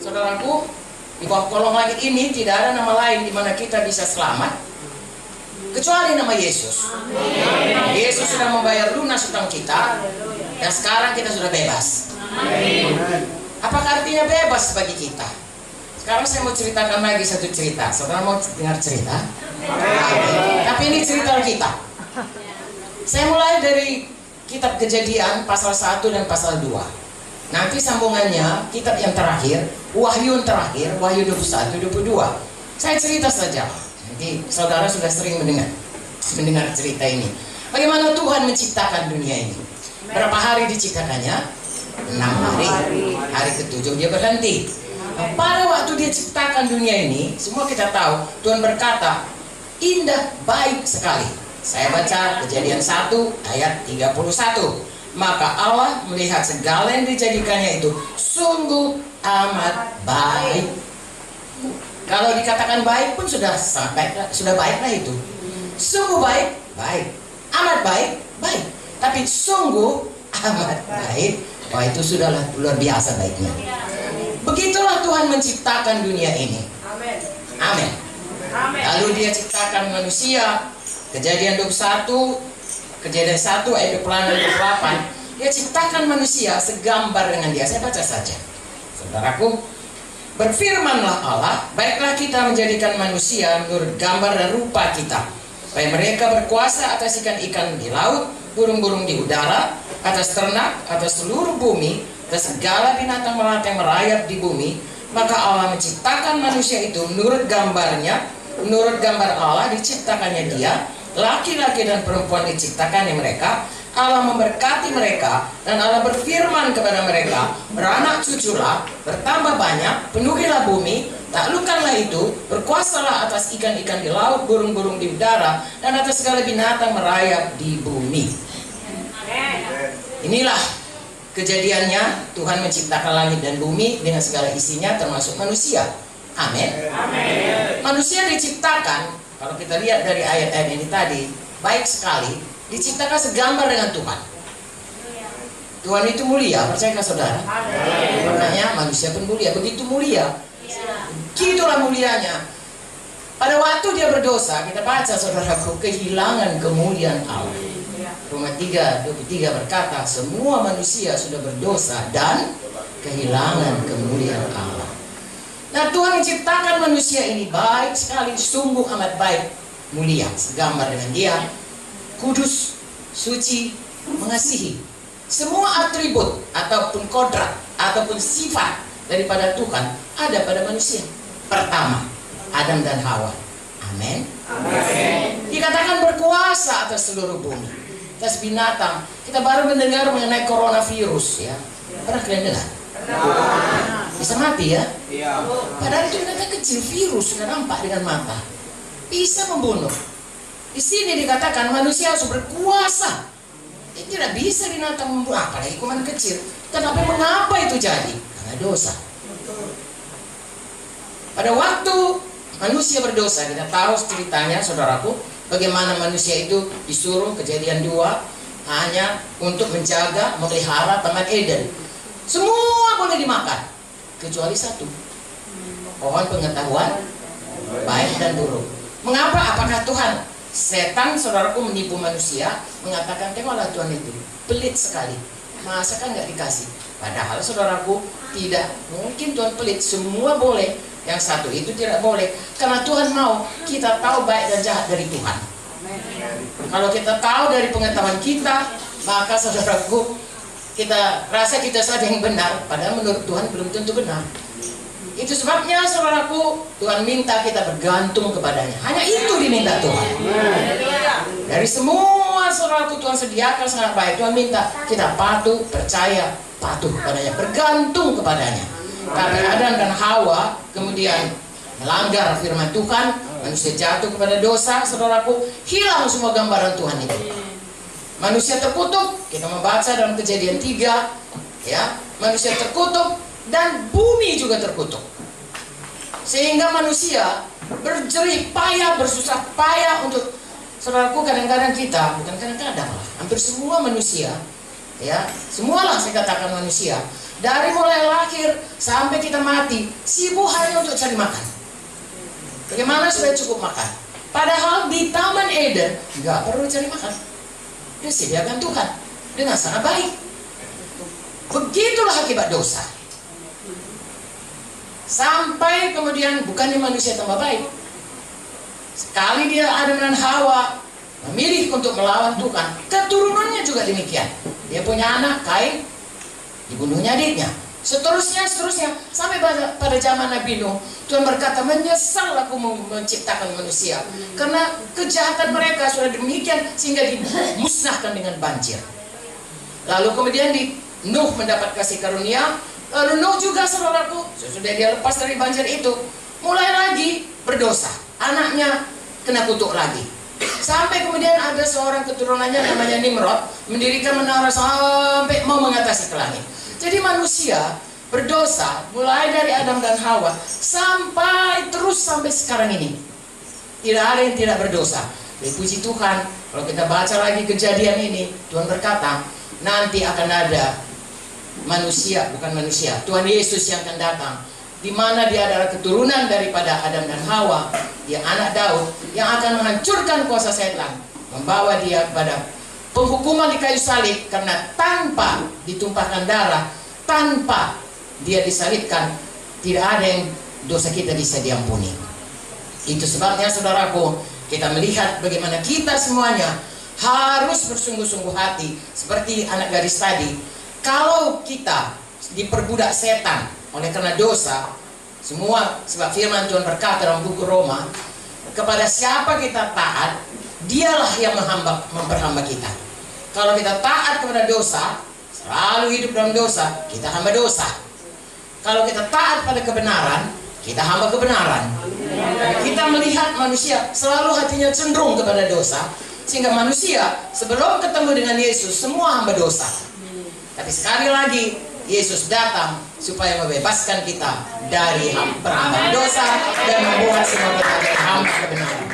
Saudaraku, di bawah kolong langit ini tidak ada nama lain di mana kita bisa selamat kecuali nama Yesus. Amen. Yesus sudah membayar lunas hutang kita dan sekarang kita sudah bebas. Amen. Apakah artinya bebas bagi kita? Sekarang saya mau ceritakan lagi satu cerita. Saudara mau dengar cerita? Amen. Tapi ini cerita kita. Saya mulai dari kitab Kejadian pasal 1 dan pasal 2. Nanti sambungannya kitab yang terakhir, Wahyu yang terakhir, Wahyu 21, 22. Saya cerita saja. Jadi saudara sudah sering mendengar cerita ini. Bagaimana Tuhan menciptakan dunia ini? Berapa hari diciptakannya? 6 hari. Hari ke-7 dia berhenti. Pada waktu dia ciptakan dunia ini, semua kita tahu Tuhan berkata, indah, baik sekali. Saya baca Kejadian 1 ayat 31. Maka Allah melihat segala yang dijadikannya itu sungguh amat baik. Kalau dikatakan baik pun sudah baiklah itu. Sungguh baik, baik. Amat baik, baik. Tapi sungguh amat baik, wah itu sudahlah luar biasa baiknya. Begitulah Tuhan menciptakan dunia ini. Amin. Amin. Lalu dia ciptakan manusia. Kejadian 21 Kejadian 1 ayat 28, dia ciptakan manusia segambar dengan dia. Saya baca saja. Saudaraku, berfirmanlah Allah, baiklah kita menjadikan manusia menurut gambar dan rupa kita, supaya mereka berkuasa atas ikan-ikan di laut, burung-burung di udara, atas ternak, atas seluruh bumi, atas segala binatang melata yang merayap di bumi. Maka Allah menciptakan manusia itu menurut gambarnya, menurut gambar Allah diciptakannya dia. Laki-laki dan perempuan diciptakannya mereka. Allah memberkati mereka dan Allah berfirman kepada mereka, beranak cuculah, bertambah banyak, penuhilah bumi, taklukkanlah itu, berkuasalah atas ikan-ikan di laut, burung-burung di udara, dan atas segala binatang merayap di bumi. Inilah kejadiannya, Tuhan menciptakan langit dan bumi dengan segala isinya termasuk manusia. Amin. Manusia diciptakan, kalau kita lihat dari ayat-ayat ini tadi, baik sekali, diciptakan segambar dengan Tuhan. Tuhan itu mulia, percayakah saudara? Amin. Makanya manusia pun mulia, begitu mulia. Begitulah mulianya. Pada waktu dia berdosa, kita baca saudaraku, kehilangan kemuliaan Allah. Roma 3:23 berkata, semua manusia sudah berdosa dan kehilangan kemuliaan Allah. Nah, Tuhan menciptakan manusia ini baik sekali, sungguh amat baik, mulia, segambar dengan dia, kudus, suci, mengasihi. Semua atribut ataupun kodrat ataupun sifat daripada Tuhan ada pada manusia. Pertama, Adam dan Hawa. Amin. Dikatakan berkuasa atas seluruh bumi, atas binatang. Kita baru mendengar mengenai coronavirus, ya. Pernah kalian dengar? Bisa mati ya? Padahal itu ternyata kecil, virus sudah nampak dengan mata, bisa membunuh. Di sini dikatakan manusia harus berkuasa. Tidak bisa binatang membunuh, apalagi kuman kecil. Tetapi mengapa itu jadi? Karena dosa. Pada waktu manusia berdosa, kita tahu ceritanya saudaraku, bagaimana manusia itu disuruh, Kejadian 2, hanya untuk menjaga, memelihara Taman Eden. Semua boleh dimakan kecuali satu, pohon pengetahuan baik dan buruk. Mengapa? Apakah Tuhan, setan saudaraku menipu manusia, mengatakan tengoklah Tuhan itu pelit sekali, masa kan nggak dikasih? Padahal saudaraku, tidak mungkin Tuhan pelit, semua boleh, yang satu itu tidak boleh. Karena Tuhan mau kita tahu baik dan jahat dari Tuhan. Kalau kita tahu dari pengetahuan kita, maka saudaraku, kita rasa kita saja yang benar, padahal menurut Tuhan belum tentu benar. Itu sebabnya saudaraku, Tuhan minta kita bergantung kepadanya. Hanya itu diminta Tuhan. Dari semua saudaraku Tuhan sediakan sangat baik. Tuhan minta kita patuh, percaya, patuh kepadanya, bergantung kepadanya. Tapi Adam dan Hawa kemudian melanggar firman Tuhan, manusia jatuh kepada dosa, saudaraku, hilang semua gambaran Tuhan itu. Manusia terkutuk, kita membaca dalam Kejadian 3, ya, manusia terkutuk dan bumi juga terkutuk. Sehingga manusia berjerih payah, bersusah payah untuk, saudaraku, kadang-kadang kita, bukan kadang-kadang lah, hampir semua manusia, ya, semualah saya katakan manusia, Dari mulai lahir sampai kita mati, sibuk hanya untuk cari makan. Bagaimana supaya cukup makan? Padahal di Taman Eden nggak perlu cari makan, disediakan Tuhan dengan sangat baik. Begitulah akibat dosa. Sampai kemudian bukannya manusia tambah baik. Sekali dia Adam dan Hawa memilih untuk melawan Tuhan, keturunannya juga demikian. Dia punya anak Kain, dibunuhnya adiknya. Seterusnya, sampai pada zaman Nabi Nuh, Tuhan berkata, menyesal aku menciptakan manusia, karena kejahatan mereka sudah demikian sehingga dimusnahkan dengan banjir. Lalu kemudian Nuh mendapat kasih karunia. Lalu Nuh juga, saudaraku, sesudah dia lepas dari banjir itu, mulai lagi berdosa. Anaknya kena kutuk lagi. Sampai kemudian ada seorang keturunannya namanya Nimrod, mendirikan menara sampai mau mengatasi ke langit. Jadi manusia berdosa mulai dari Adam dan Hawa sampai sekarang ini. Tidak ada yang tidak berdosa. Puji Tuhan, kalau kita baca lagi kejadian ini, Tuhan berkata, nanti akan ada manusia, bukan manusia, Tuhan Yesus yang akan datang, di mana dia adalah keturunan daripada Adam dan Hawa, dia anak Daud yang akan menghancurkan kuasa setan, membawa dia kepada penghukuman di kayu salib, karena tanpa ditumpahkan darah, tanpa dia disalibkan, tidak ada yang dosa kita bisa diampuni. Itu sebabnya, saudaraku, kita melihat bagaimana kita semuanya harus bersungguh-sungguh hati, seperti anak gadis tadi. Kalau kita diperbudak setan oleh karena dosa, semua, sebab firman Tuhan berkata dalam buku Roma, kepada siapa kita taat, dialah yang memperhamba kita. Kalau kita taat kepada dosa, selalu hidup dalam dosa, kita hamba dosa. Kalau kita taat pada kebenaran, kita hamba kebenaran. Kita melihat manusia selalu hatinya cenderung kepada dosa, sehingga manusia sebelum ketemu dengan Yesus semua hamba dosa. Tapi sekali lagi Yesus datang supaya membebaskan kita dari perhambaan dosa dan membuat semua kita menjadi hamba kebenaran.